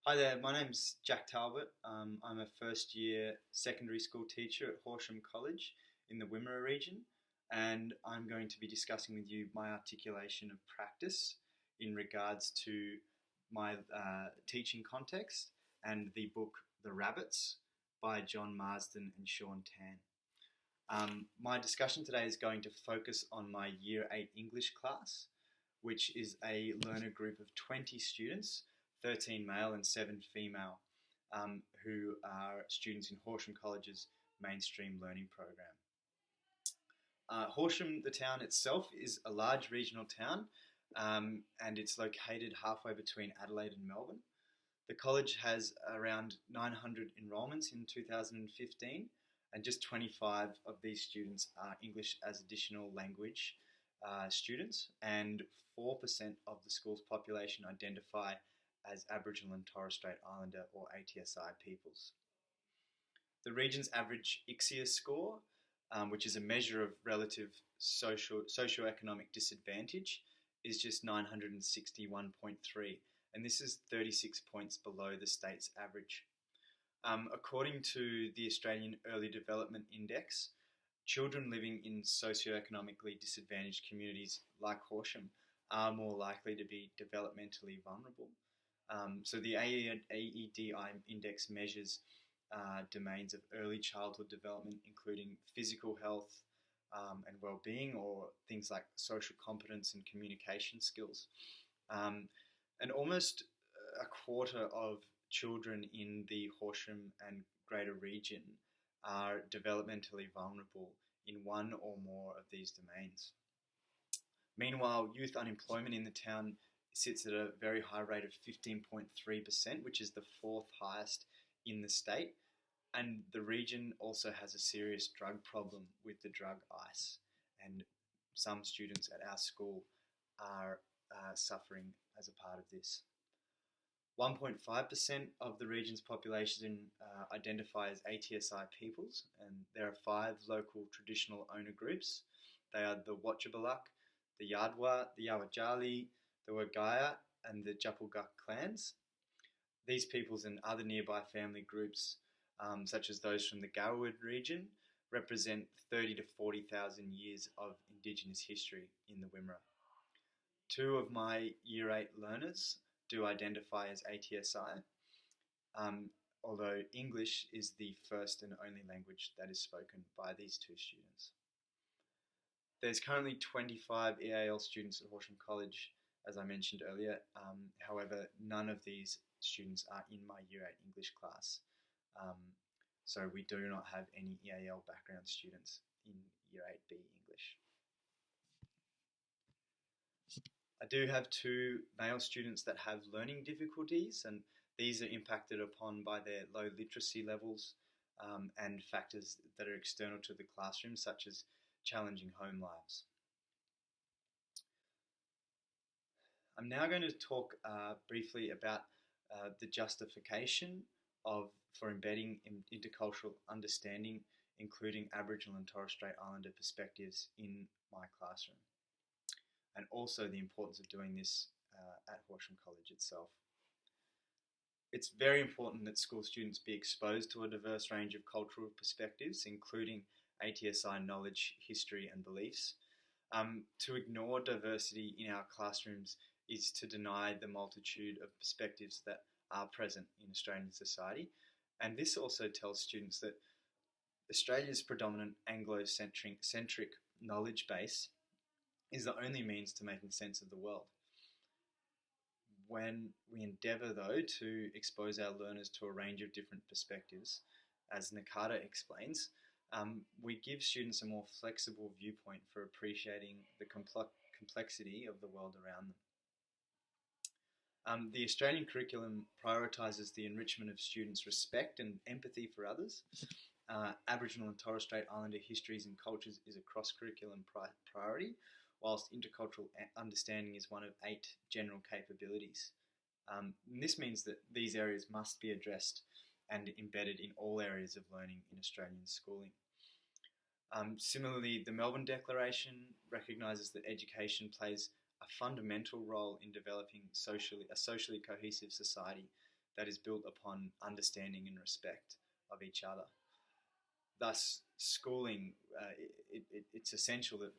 Hi there, my name's Jack Talbot. I'm a first year secondary school teacher at Horsham College in the Wimmera region, and I'm going to be discussing with you my articulation of practice in regards to my teaching context and the book The Rabbits by John Marsden and Sean Tan. My discussion today is going to focus on my Year 8 English class, which is a learner group of 20 students, 13 male and 7 female, who are students in Horsham College's mainstream learning program. Horsham, the town itself, is a large regional town, and it's located halfway between Adelaide and Melbourne. The college has around 900 enrolments in 2015, and just 25 of these students are English as additional language students, and 4% of the school's population identify as Aboriginal and Torres Strait Islander or ATSI peoples. The region's average ICSEA score, which is a measure of relative socioeconomic disadvantage, is just 961.3, and this is 36 points below the state's average. According to the Australian Early Development Index, children living in socioeconomically disadvantaged communities like Horsham are more likely to be developmentally vulnerable. So the AEDI index measures domains of early childhood development, including physical health and well-being, or things like social competence and communication skills. And almost a quarter of children in the Horsham and greater region are developmentally vulnerable in one or more of these domains. Meanwhile, youth unemployment in the town sits at a very high rate of 15.3%, which is the fourth highest in the state. And the region also has a serious drug problem with the drug ice. And some students at our school are suffering as a part of this. 1.5% of the region's population identify as ATSI peoples, and there are 5 local traditional owner groups. They are the Watchabaluk, the Yadwa, the Yawajali, the Wagaya, and the Japulguk clans. These peoples and other nearby family groups, such as those from the Garwood region, represent 30 to 40,000 years of Indigenous history in the Wimmera. 2 of my Year 8 learners do identify as ATSI, although English is the first and only language that is spoken by these 2 students. There's currently 25 EAL students at Horsham College, as I mentioned earlier. However, none of these students are in my Year 8 English class. So we do not have any EAL background students in Year 8B English. I do have 2 male students that have learning difficulties, and these are impacted upon by their low literacy levels and factors that are external to the classroom, such as challenging home lives. I'm now going to talk briefly about the justification for embedding intercultural understanding, including Aboriginal and Torres Strait Islander perspectives in my classroom, and also the importance of doing this at Horsham College itself. It's very important that school students be exposed to a diverse range of cultural perspectives, including ATSI knowledge, history, and beliefs. To ignore diversity in our classrooms is to deny the multitude of perspectives that are present in Australian society. And this also tells students that Australia's predominant Anglo-centric knowledge base is the only means to making sense of the world. When we endeavour, though, to expose our learners to a range of different perspectives, as Nakata explains, we give students a more flexible viewpoint for appreciating the complexity of the world around them. The Australian curriculum prioritises the enrichment of students' respect and empathy for others. Aboriginal and Torres Strait Islander histories and cultures is a cross-curriculum priority, whilst intercultural understanding is one of 8 general capabilities. This means that these areas must be addressed and embedded in all areas of learning in Australian schooling. Similarly, the Melbourne Declaration recognises that education plays a fundamental role in developing a socially cohesive society that is built upon understanding and respect of each other. Thus, schooling, it's essential that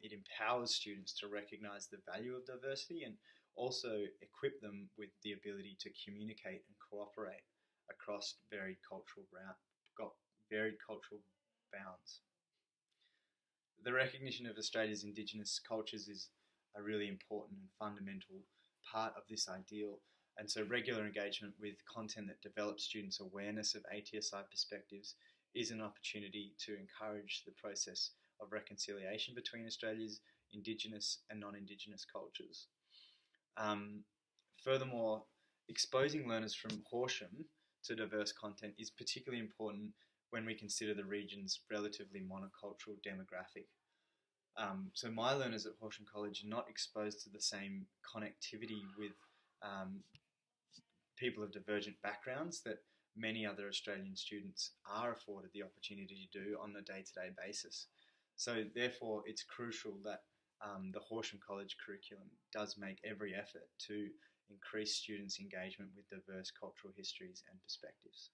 it empowers students to recognise the value of diversity and also equip them with the ability to communicate and cooperate across varied cultural bounds. The recognition of Australia's Indigenous cultures is a really important and fundamental part of this ideal, and so regular engagement with content that develops students' awareness of ATSI perspectives is an opportunity to encourage the process of reconciliation between Australia's Indigenous and non-Indigenous cultures. Furthermore, exposing learners from Horsham to diverse content is particularly important when we consider the region's relatively monocultural demographic. So my learners at Horsham College are not exposed to the same connectivity with people of divergent backgrounds that many other Australian students are afforded the opportunity to do on a day-to-day basis. So therefore, it's crucial that the Horsham College curriculum does make every effort to increase students' engagement with diverse cultural histories and perspectives.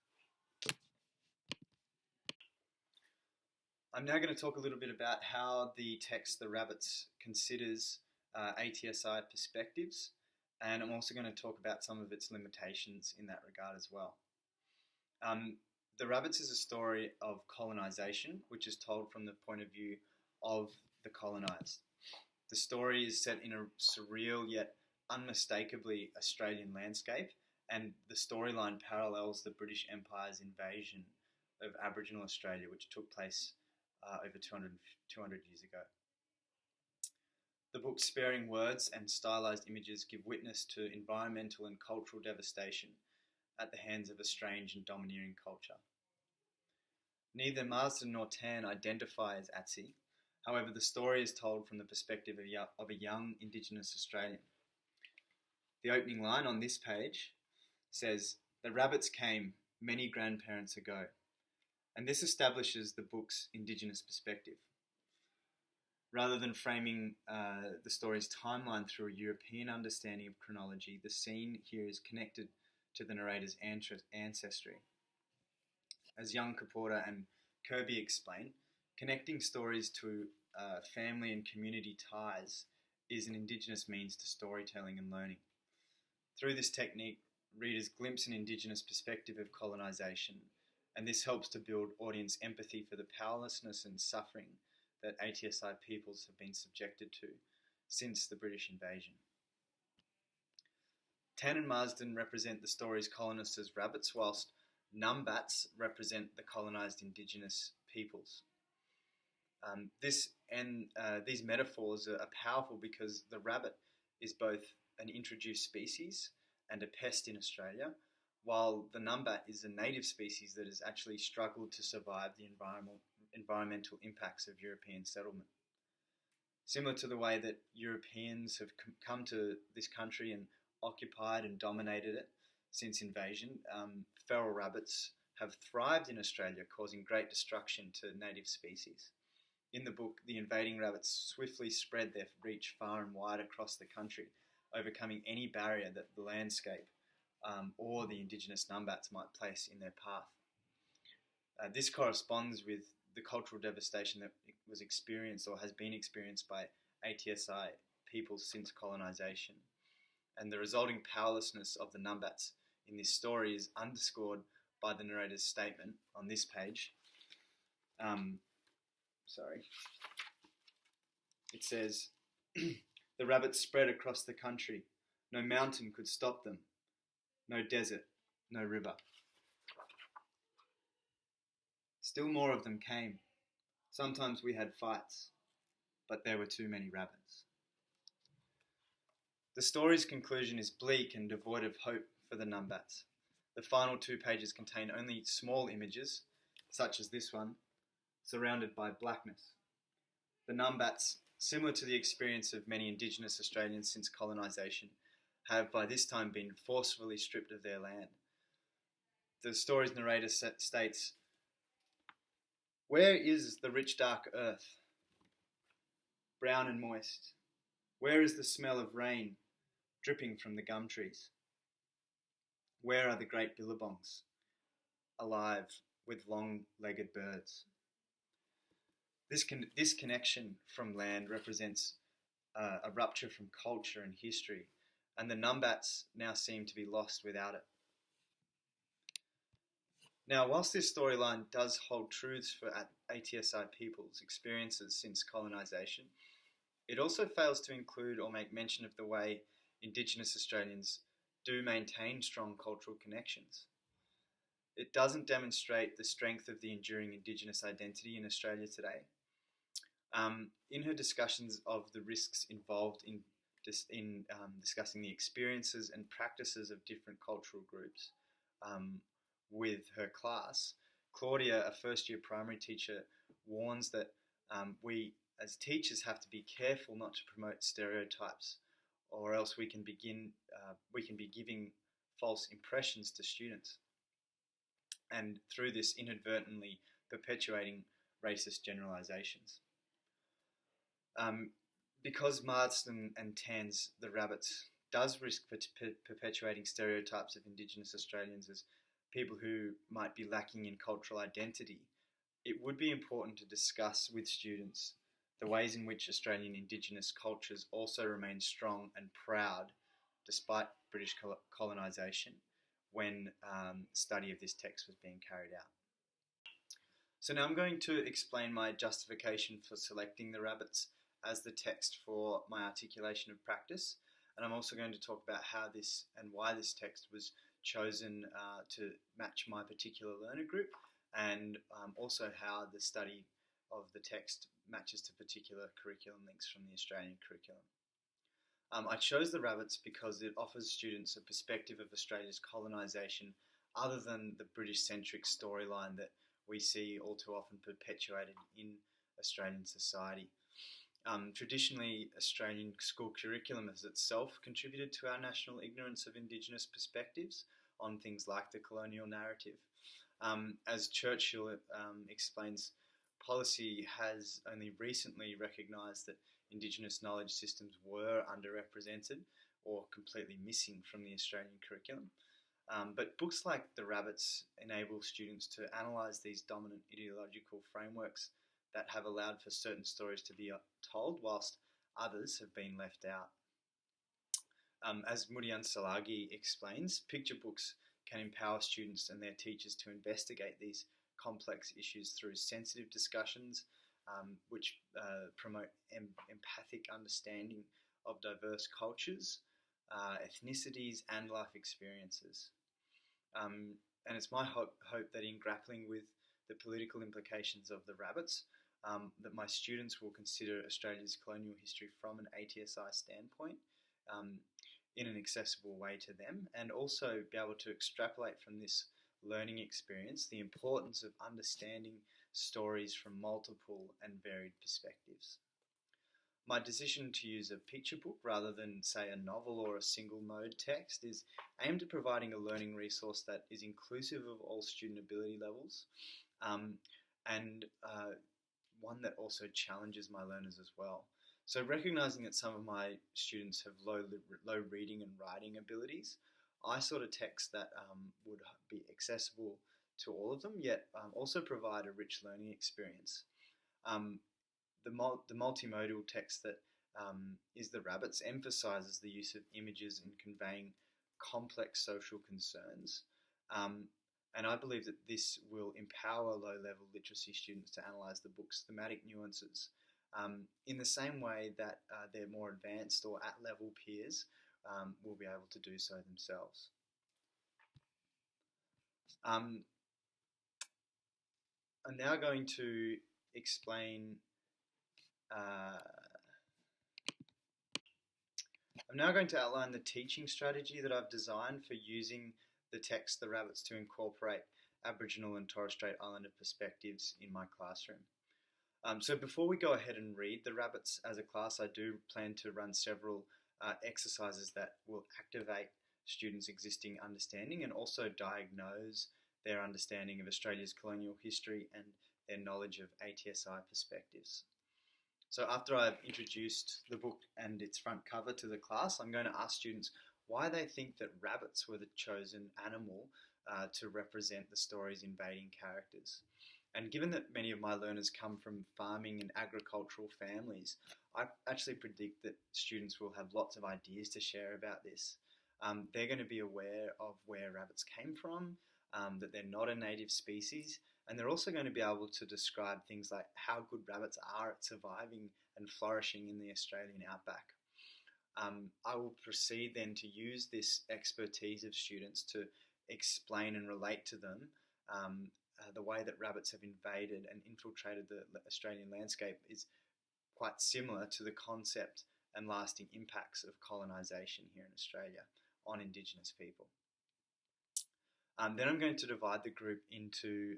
I'm now going to talk a little bit about how the text The Rabbits considers ATSI perspectives, and I'm also going to talk about some of its limitations in that regard as well. The Rabbits is a story of colonisation, which is told from the point of view of the colonised. The story is set in a surreal yet unmistakably Australian landscape, and the storyline parallels the British Empire's invasion of Aboriginal Australia, which took place over 200 years ago. The book's sparing words and stylised images give witness to environmental and cultural devastation at the hands of a strange and domineering culture. Neither Marsden nor Tan identify as Atsi. However, the story is told from the perspective of a young Indigenous Australian. The opening line on this page says, "The rabbits came many grandparents ago," and this establishes the book's Indigenous perspective. Rather than framing the story's timeline through a European understanding of chronology, the scene here is connected to the narrator's ancestry. As young Kaporta and Kirby explain, connecting stories to family and community ties is an Indigenous means to storytelling and learning. Through this technique, readers glimpse an Indigenous perspective of colonisation, and this helps to build audience empathy for the powerlessness and suffering that ATSI peoples have been subjected to since the British invasion. Tan and Marsden represent the story's colonists as rabbits, whilst Numbats represent the colonised Indigenous peoples. These metaphors are powerful because the rabbit is both an introduced species and a pest in Australia, while the numbat is a native species that has actually struggled to survive the environmental impacts of European settlement. Similar to the way that Europeans have come to this country and occupied and dominated it since invasion, feral rabbits have thrived in Australia, causing great destruction to native species. In the book, the invading rabbits swiftly spread their reach far and wide across the country, overcoming any barrier that the landscape or the Indigenous numbats might place in their path. This corresponds with the cultural devastation that was experienced or has been experienced by ATSI peoples since colonisation. And the resulting powerlessness of the numbats in this story is underscored by the narrator's statement on this page. It says, "The rabbits spread across the country. No mountain could stop them. No desert, no river. Still more of them came. Sometimes we had fights, but there were too many rabbits." The story's conclusion is bleak and devoid of hope for the numbats. The final 2 pages contain only small images, such as this one, surrounded by blackness. The numbats, similar to the experience of many Indigenous Australians since colonisation, have by this time been forcefully stripped of their land. The story's narrator states, "Where is the rich dark earth, brown and moist? Where is the smell of rain dripping from the gum trees? Where are the great billabongs? Alive with long-legged birds. This connection from land represents a rupture from culture and history, and the numbats now seem to be lost without it. Now, whilst this storyline does hold truths for ATSI people's experiences since colonisation, it also fails to include or make mention of the way Indigenous Australians do maintain strong cultural connections. It doesn't demonstrate the strength of the enduring Indigenous identity in Australia today. In her discussions of the risks involved in discussing the experiences and practices of different cultural groups with her class, Claudia, a first-year primary teacher, warns that we as teachers have to be careful not to promote stereotypes, or else we can be giving false impressions to students, and through this inadvertently perpetuating racist generalizations. Because Marsden and Tan's The Rabbits does risk perpetuating stereotypes of Indigenous Australians as people who might be lacking in cultural identity, it would be important to discuss with students the ways in which Australian Indigenous cultures also remain strong and proud despite British colonisation when study of this text was being carried out. So now I'm going to explain my justification for selecting The Rabbits as the text for my articulation of practice, and I'm also going to talk about how this and why this text was chosen to match my particular learner group, and also how the study of the text matches to particular curriculum links from the Australian curriculum. I chose The Rabbits because it offers students a perspective of Australia's colonisation other than the British-centric storyline that we see all too often perpetuated in Australian society. Traditionally, Australian school curriculum has itself contributed to our national ignorance of Indigenous perspectives on things like the colonial narrative. As Churchill explains, policy has only recently recognised that Indigenous knowledge systems were underrepresented or completely missing from the Australian curriculum. But books like The Rabbits enable students to analyse these dominant ideological frameworks that have allowed for certain stories to be told whilst others have been left out. As Murian Salagi explains, picture books can empower students and their teachers to investigate these complex issues through sensitive discussions which promote empathic understanding of diverse cultures, ethnicities and life experiences. And it's my hope that in grappling with the political implications of The Rabbits, that my students will consider Australia's colonial history from an ATSI standpoint in an accessible way to them, and also be able to extrapolate from this learning experience the importance of understanding stories from multiple and varied perspectives. My decision to use a picture book rather than, say, a novel or a single mode text is aimed at providing a learning resource that is inclusive of all student ability levels, and one that also challenges my learners as well. So recognising that some of my students have low reading and writing abilities, I sought a text that would be accessible to all of them, yet also provide a rich learning experience. The multimodal text that is The Rabbits emphasises the use of images in conveying complex social concerns, and I believe that this will empower low-level literacy students to analyse the book's thematic nuances in the same way that their more advanced or at-level peers will be able to do so themselves. I'm now going to explain I'm now going to outline the teaching strategy that I've designed for using the text The Rabbits to incorporate Aboriginal and Torres Strait Islander perspectives in my classroom. So before we go ahead and read The Rabbits as a class, I do plan to run several exercises that will activate students' existing understanding and also diagnose their understanding of Australia's colonial history and their knowledge of ATSI perspectives. So after I've introduced the book and its front cover to the class, I'm going to ask students why they think that rabbits were the chosen animal to represent the story's invading characters. And given that many of my learners come from farming and agricultural families, I actually predict that students will have lots of ideas to share about this. They're going to be aware of where rabbits came from, that they're not a native species, and they're also going to be able to describe things like how good rabbits are at surviving and flourishing in the Australian outback. I will proceed then to use this expertise of students to explain and relate to them the way that rabbits have invaded and infiltrated the Australian landscape is quite similar to the concept and lasting impacts of colonisation here in Australia on Indigenous people. Then I'm going to divide the group into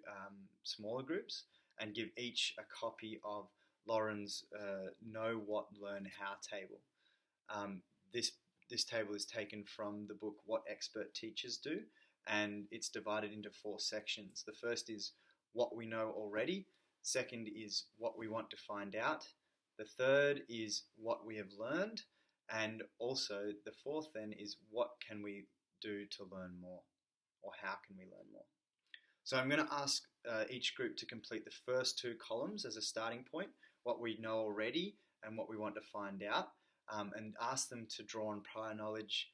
smaller groups and give each a copy of Lauren's Know What, Learn How table. This table is taken from the book What Expert Teachers Do, and it's divided into 4 sections. The first is what we know already. Second is what we want to find out. The third is what we have learned. And also the fourth then is what can we do to learn more, or how can we learn more. So I'm going to ask each group to complete the first 2 columns as a starting point, what we know already and what we want to find out, and ask them to draw on prior knowledge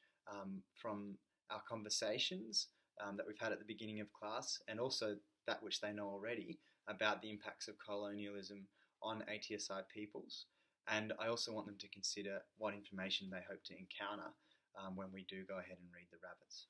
from our conversations that we've had at the beginning of class, and also that which they know already about the impacts of colonialism on ATSI peoples. And I also want them to consider what information they hope to encounter when we do go ahead and read the rabbits.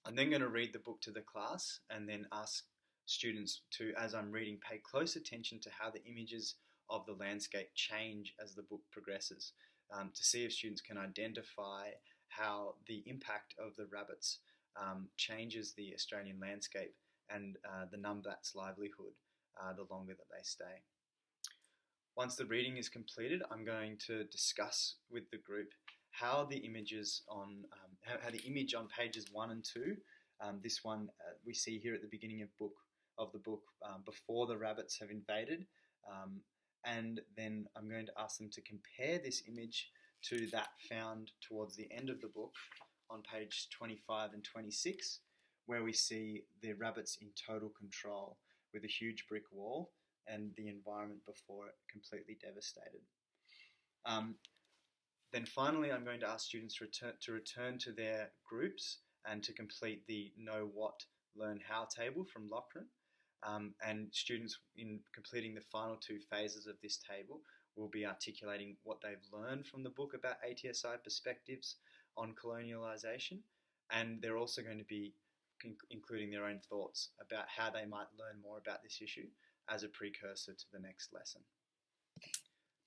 I'm then going to read the book to the class and then ask students to, as I'm reading, pay close attention to how the images of the landscape change as the book progresses, to see if students can identify how the impact of the rabbits changes the Australian landscape and the Numbat's livelihood the longer that they stay. Once the reading is completed, I'm going to discuss with the group how the images on how the image on pages 1 and 2, this one we see here at the beginning of the book before the rabbits have invaded, and then I'm going to ask them to compare this image to that found towards the end of the book on page 25 and 26, where we see the rabbits in total control with a huge brick wall and the environment before it completely devastated. Then finally, I'm going to ask students to return to their groups and to complete the Know What, Learn How table from Lochran. And students, in completing the final 2 phases of this table, will be articulating what they've learned from the book about ATSI perspectives on colonialisation, and they're also going to be including their own thoughts about how they might learn more about this issue as a precursor to the next lesson.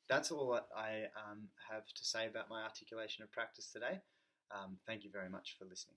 That's all that I have to say about my articulation of practice today. Thank you very much for listening.